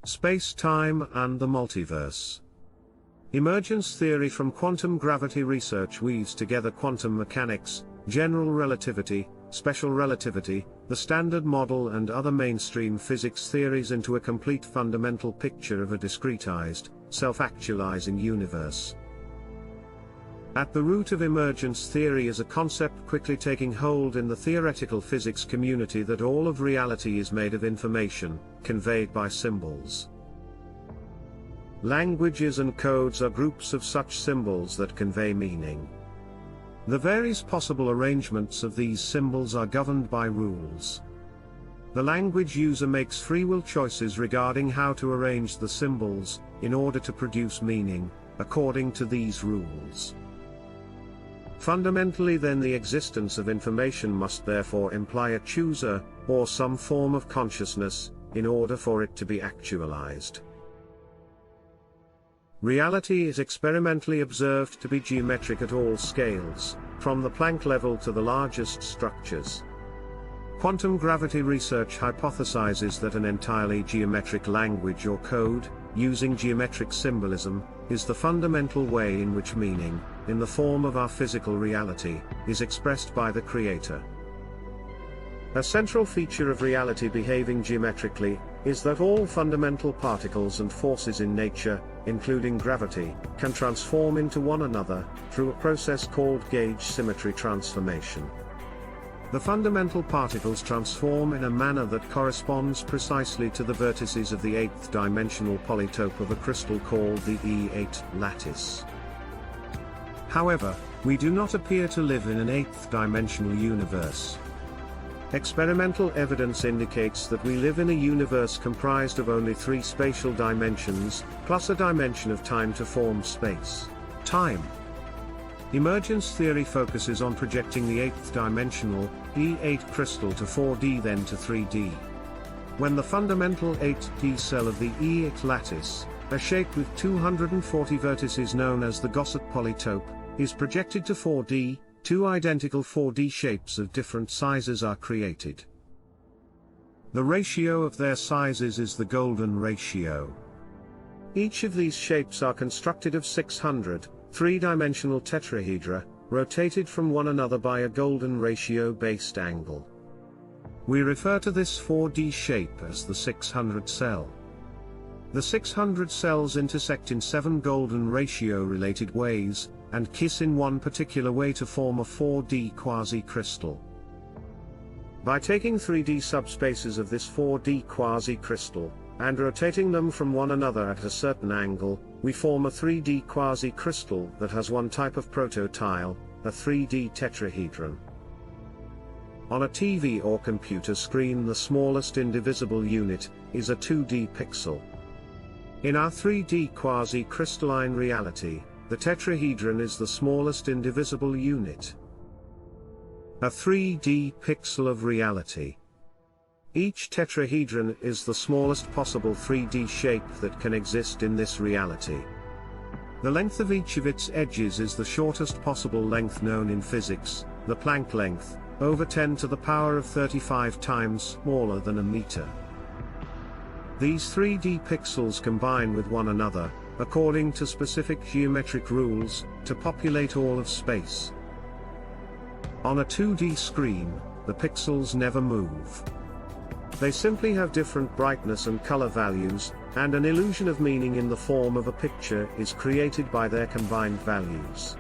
SpaceTime and the multiverse. Emergence theory from quantum gravity research weaves together quantum mechanics, general relativity, special relativity, the Standard Model and other mainstream physics theories into a complete fundamental picture of a discretized, self-actualizing universe. At the root of emergence theory is a concept quickly taking hold in the theoretical physics community that all of reality is made of information, conveyed by symbols. Languages and codes are groups of such symbols that convey meaning. The various possible arrangements of these symbols are governed by rules. The language user makes free will choices regarding how to arrange the symbols, in order to produce meaning, according to these rules. Fundamentally then, the existence of information must therefore imply a chooser, or some form of consciousness, in order for it to be actualized. Reality is experimentally observed to be geometric at all scales, from the Planck level to the largest structures. Quantum gravity research hypothesizes that an entirely geometric language or code, using geometric symbolism, is the fundamental way in which meaning, in the form of our physical reality, is expressed by the Creator. A central feature of reality behaving geometrically, is that all fundamental particles and forces in nature, including gravity, can transform into one another, through a process called gauge symmetry transformation. The fundamental particles transform in a manner that corresponds precisely to the vertices of the 8th dimensional polytope of a crystal called the E8 lattice. However, we do not appear to live in an 8th dimensional universe. Experimental evidence indicates that we live in a universe comprised of only 3 spatial dimensions, plus a dimension of time to form space. Time. Emergence theory focuses on projecting the 8th dimensional, E8 crystal to 4D then to 3D. When the fundamental 8D cell of the E8 lattice, a shape with 240 vertices known as the Gosset polytope, is projected to 4D, 2 identical 4D shapes of different sizes are created. The ratio of their sizes is the golden ratio. Each of these shapes are constructed of 600, 3-dimensional tetrahedra, rotated from one another by a golden ratio-based angle. We refer to this 4D shape as the 600 cell. The 600 cells intersect in 7 golden ratio-related ways, and kiss in one particular way to form a 4D quasi-crystal. By taking 3D subspaces of this 4D quasi-crystal, and rotating them from one another at a certain angle, we form a 3D quasi-crystal that has one type of proto-tile, a 3D tetrahedron. On a TV or computer screen, the smallest indivisible unit is a 2D pixel. In our 3D quasi-crystalline reality, the tetrahedron is the smallest indivisible unit. A 3D pixel of reality. Each tetrahedron is the smallest possible 3D shape that can exist in this reality. The length of each of its edges is the shortest possible length known in physics, the Planck length, over 10 to the power of 35 times smaller than a meter. These 3D pixels combine with one another, according to specific geometric rules, to populate all of space. On a 2D screen, the pixels never move. They simply have different brightness and color values, and an illusion of meaning in the form of a picture is created by their combined values.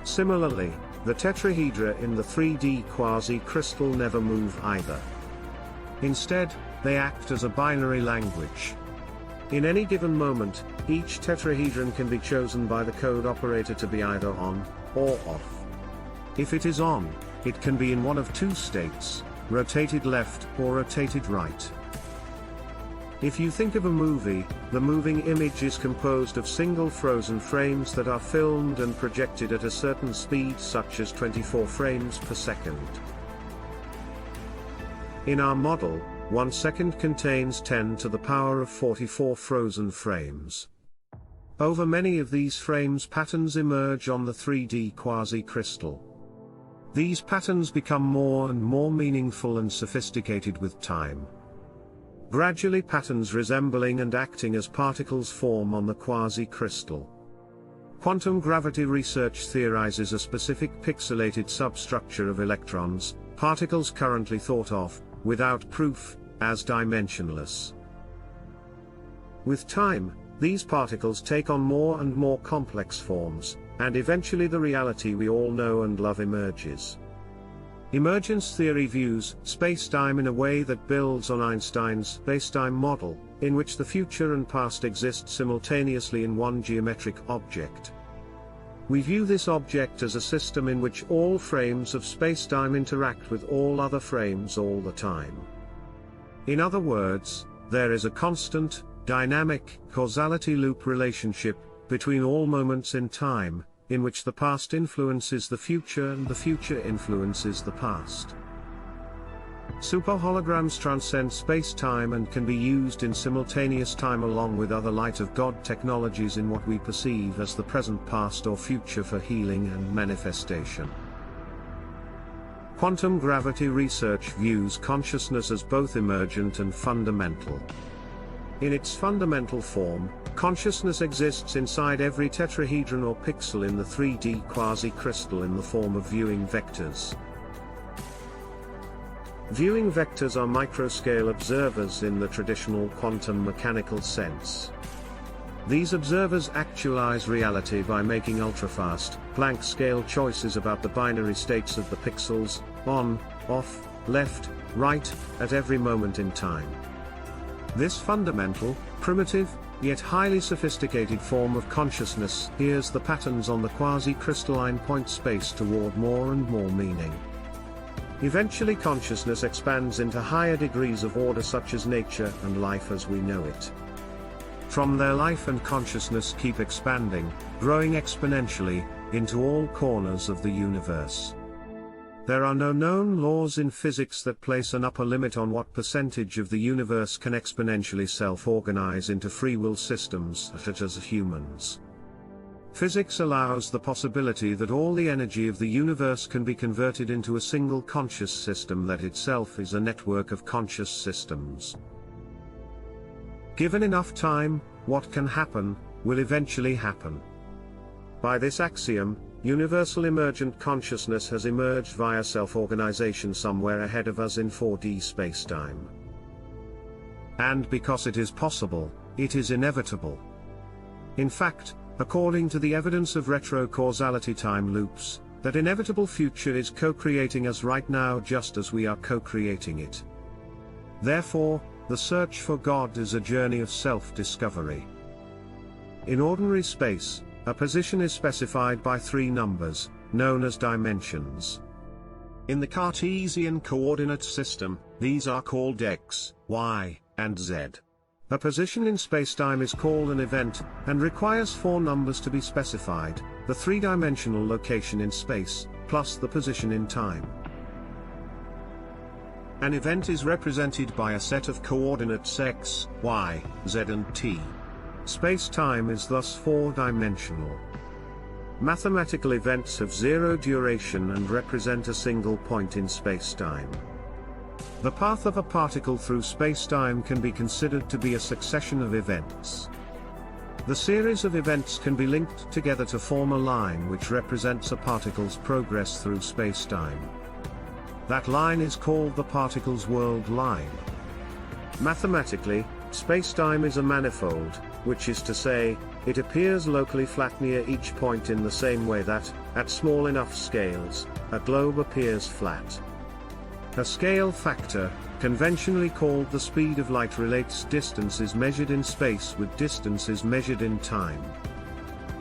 Similarly, the tetrahedra in the 3D quasi-crystal never move either. Instead, they act as a binary language. In any given moment, each tetrahedron can be chosen by the code operator to be either on, or off. If it is on, it can be in one of 2 states, rotated left or rotated right. If you think of a movie, the moving image is composed of single frozen frames that are filmed and projected at a certain speed such as 24 frames per second. In our model, 1 second contains 10 to the power of 44 frozen frames. Over many of these frames, patterns emerge on the 3D quasi-crystal. These patterns become more and more meaningful and sophisticated with time. Gradually patterns resembling and acting as particles form on the quasi-crystal. Quantum gravity research theorizes a specific pixelated substructure of electrons, particles currently thought of, without proof, as dimensionless. With time, these particles take on more and more complex forms, and eventually the reality we all know and love emerges. Emergence theory views spacetime in a way that builds on Einstein's spacetime model, in which the future and past exist simultaneously in one geometric object. We view this object as a system in which all frames of spacetime interact with all other frames all the time. In other words, there is a constant, dynamic, causality loop relationship between all moments in time, in which the past influences the future and the future influences the past. Superholograms transcend space-time and can be used in simultaneous time along with other light-of-God technologies in what we perceive as the present, past or future for healing and manifestation. Quantum gravity research views consciousness as both emergent and fundamental. In its fundamental form, consciousness exists inside every tetrahedron or pixel in the 3D quasi-crystal in the form of viewing vectors. Viewing vectors are microscale observers in the traditional quantum mechanical sense. These observers actualize reality by making ultrafast, Planck scale choices about the binary states of the pixels, on, off, left, right, at every moment in time. This fundamental, primitive, yet highly sophisticated form of consciousness steers the patterns on the quasi-crystalline point space toward more and more meaning. Eventually consciousness expands into higher degrees of order such as nature and life as we know it. From there life and consciousness keep expanding, growing exponentially, into all corners of the universe. There are no known laws in physics that place an upper limit on what percentage of the universe can exponentially self-organize into free will systems such as humans. Physics allows the possibility that all the energy of the universe can be converted into a single conscious system that itself is a network of conscious systems. Given enough time, what can happen, will eventually happen. By this axiom, universal emergent consciousness has emerged via self-organization somewhere ahead of us in 4D spacetime. And because it is possible, it is inevitable. In fact, according to the evidence of retro-causality time loops, that inevitable future is co-creating us right now just as we are co-creating it. Therefore, the search for God is a journey of self-discovery. In ordinary space, a position is specified by three numbers, known as dimensions. In the Cartesian coordinate system, these are called x, y, and z. A position in spacetime is called an event, and requires four numbers to be specified, the three-dimensional location in space, plus the position in time. An event is represented by a set of coordinates x, y, z and t. Space-time is thus four-dimensional. Mathematical events have zero duration and represent a single point in space-time. The path of a particle through space-time can be considered to be a succession of events. The series of events can be linked together to form a line which represents a particle's progress through space-time. That line is called the particle's world line. Mathematically, space-time is a manifold, which is to say, it appears locally flat near each point in the same way that, at small enough scales, a globe appears flat. A scale factor, conventionally called the speed of light, relates distances measured in space with distances measured in time.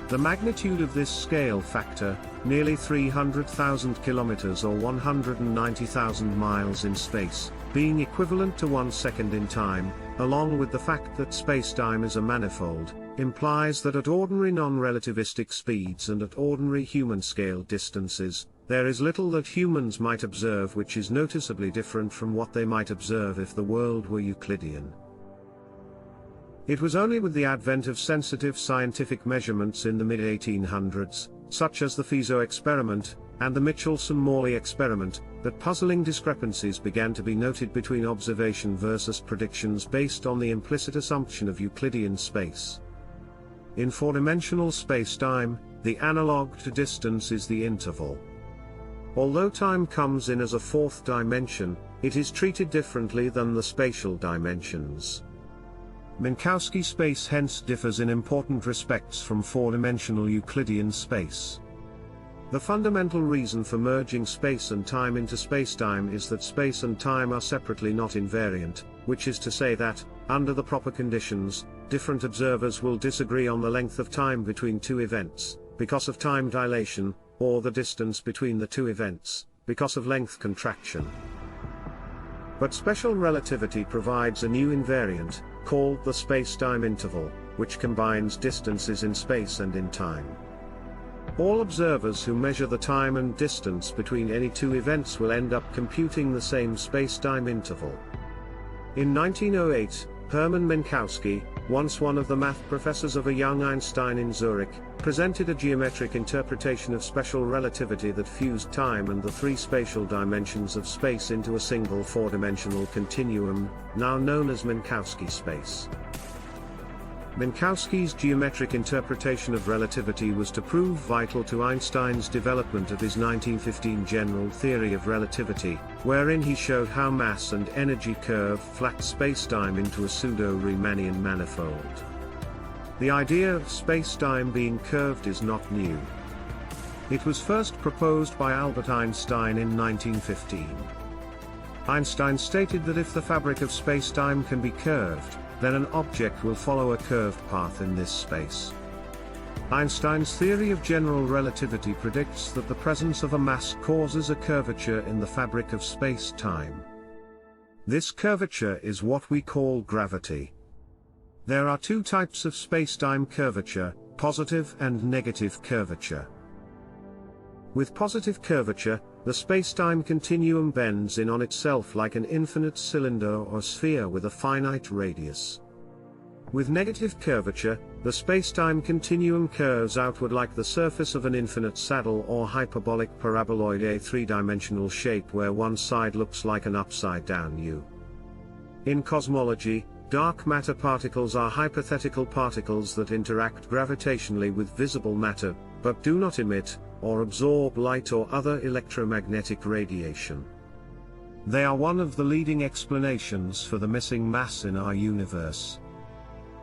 The magnitude of this scale factor, nearly 300,000 kilometers or 190,000 miles in space, being equivalent to 1 second in time, along with the fact that spacetime is a manifold, implies that at ordinary non-relativistic speeds and at ordinary human-scale distances, there is little that humans might observe which is noticeably different from what they might observe if the world were Euclidean. It was only with the advent of sensitive scientific measurements in the mid-1800s, such as the Fizeau experiment, and the Michelson-Morley experiment, that puzzling discrepancies began to be noted between observation versus predictions based on the implicit assumption of Euclidean space. In four-dimensional spacetime, the analog to distance is the interval. Although time comes in as a fourth dimension, it is treated differently than the spatial dimensions. Minkowski space hence differs in important respects from four-dimensional Euclidean space. The fundamental reason for merging space and time into spacetime is that space and time are separately not invariant, which is to say that, under the proper conditions, different observers will disagree on the length of time between two events, because of time dilation, or the distance between the two events, because of length contraction. But special relativity provides a new invariant, called the spacetime interval, which combines distances in space and in time. All observers who measure the time and distance between any two events will end up computing the same spacetime interval. In 1908, Hermann Minkowski, once one of the math professors of a young Einstein in Zurich, presented a geometric interpretation of special relativity that fused time and the three spatial dimensions of space into a single four-dimensional continuum, now known as Minkowski space. Minkowski's geometric interpretation of relativity was to prove vital to Einstein's development of his 1915 general theory of relativity, wherein he showed how mass and energy curve flat spacetime into a pseudo-Riemannian manifold. The idea of spacetime being curved is not new. It was first proposed by Albert Einstein in 1915. Einstein stated that if the fabric of spacetime can be curved, then an object will follow a curved path in this space. Einstein's theory of general relativity predicts that the presence of a mass causes a curvature in the fabric of space-time. This curvature is what we call gravity. There are two types of spacetime curvature, positive and negative curvature. With positive curvature, the spacetime continuum bends in on itself like an infinite cylinder or sphere with a finite radius. With negative curvature, the spacetime continuum curves outward like the surface of an infinite saddle or hyperbolic paraboloid, a three-dimensional shape where one side looks like an upside-down U. In cosmology, dark matter particles are hypothetical particles that interact gravitationally with visible matter, but do not emit or absorb light or other electromagnetic radiation. They are one of the leading explanations for the missing mass in our universe.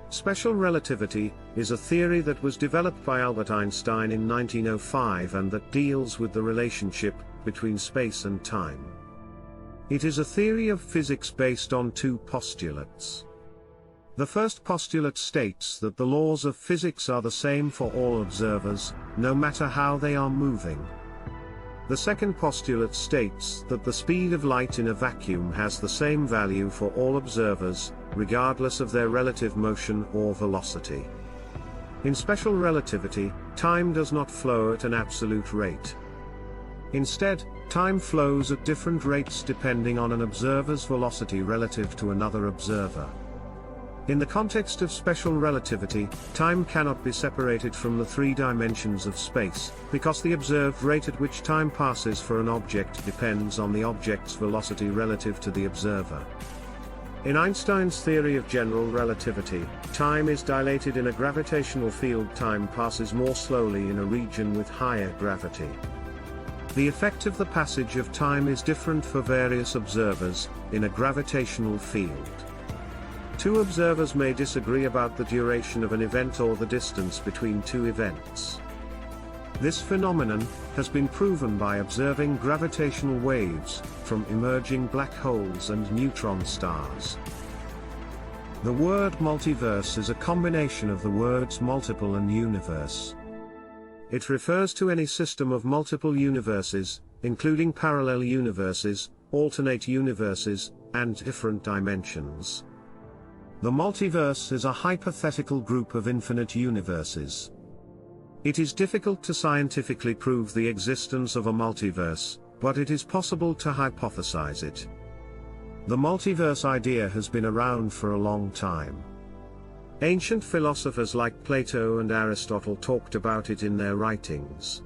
Special relativity is a theory that was developed by Albert Einstein in 1905 and that deals with the relationship between space and time. It is a theory of physics based on two postulates. The first postulate states that the laws of physics are the same for all observers, no matter how they are moving. The second postulate states that the speed of light in a vacuum has the same value for all observers, regardless of their relative motion or velocity. In special relativity, time does not flow at an absolute rate. Instead, time flows at different rates depending on an observer's velocity relative to another observer. In the context of special relativity, time cannot be separated from the three dimensions of space, because the observed rate at which time passes for an object depends on the object's velocity relative to the observer. In Einstein's theory of general relativity, time is dilated in a gravitational field. Time passes more slowly in a region with higher gravity. The effect of the passage of time is different for various observers, in a gravitational field. Two observers may disagree about the duration of an event or the distance between two events. This phenomenon has been proven by observing gravitational waves from emerging black holes and neutron stars. The word multiverse is a combination of the words multiple and universe. It refers to any system of multiple universes, including parallel universes, alternate universes, and different dimensions. The multiverse is a hypothetical group of infinite universes. It is difficult to scientifically prove the existence of a multiverse, but it is possible to hypothesize it. The multiverse idea has been around for a long time. Ancient philosophers like Plato and Aristotle talked about it in their writings.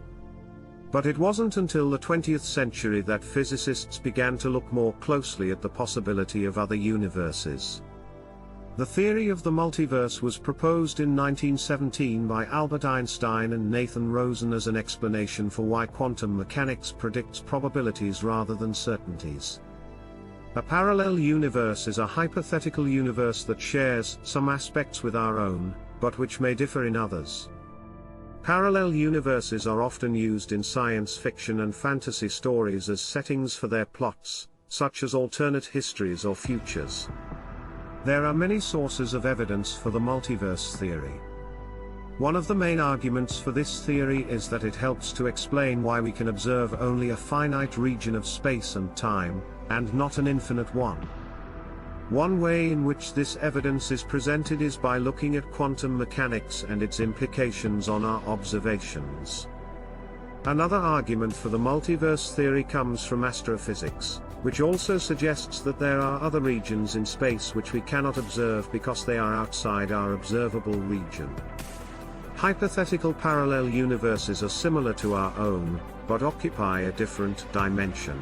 But it wasn't until the 20th century that physicists began to look more closely at the possibility of other universes. The theory of the multiverse was proposed in 1917 by Albert Einstein and Nathan Rosen as an explanation for why quantum mechanics predicts probabilities rather than certainties. A parallel universe is a hypothetical universe that shares some aspects with our own, but which may differ in others. Parallel universes are often used in science fiction and fantasy stories as settings for their plots, such as alternate histories or futures. There are many sources of evidence for the multiverse theory. One of the main arguments for this theory is that it helps to explain why we can observe only a finite region of space and time, and not an infinite one. One way in which this evidence is presented is by looking at quantum mechanics and its implications on our observations. Another argument for the multiverse theory comes from astrophysics, which also suggests that there are other regions in space which we cannot observe because they are outside our observable region. Hypothetical parallel universes are similar to our own, but occupy a different dimension.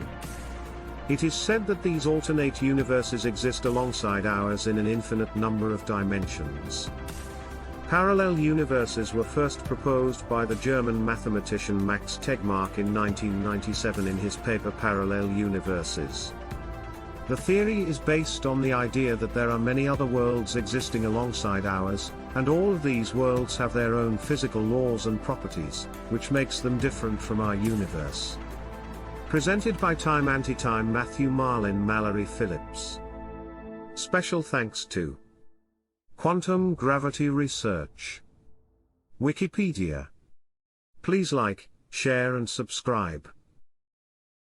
It is said that these alternate universes exist alongside ours in an infinite number of dimensions. Parallel universes were first proposed by the German mathematician Max Tegmark in 1997 in his paper Parallel Universes. The theory is based on the idea that there are many other worlds existing alongside ours, and all of these worlds have their own physical laws and properties, which makes them different from our universe. Presented by Time Anti-Time Matthew Marlin Mallory Phillips. Special thanks to Quantum Gravity Research. Wikipedia. Please like, share and subscribe.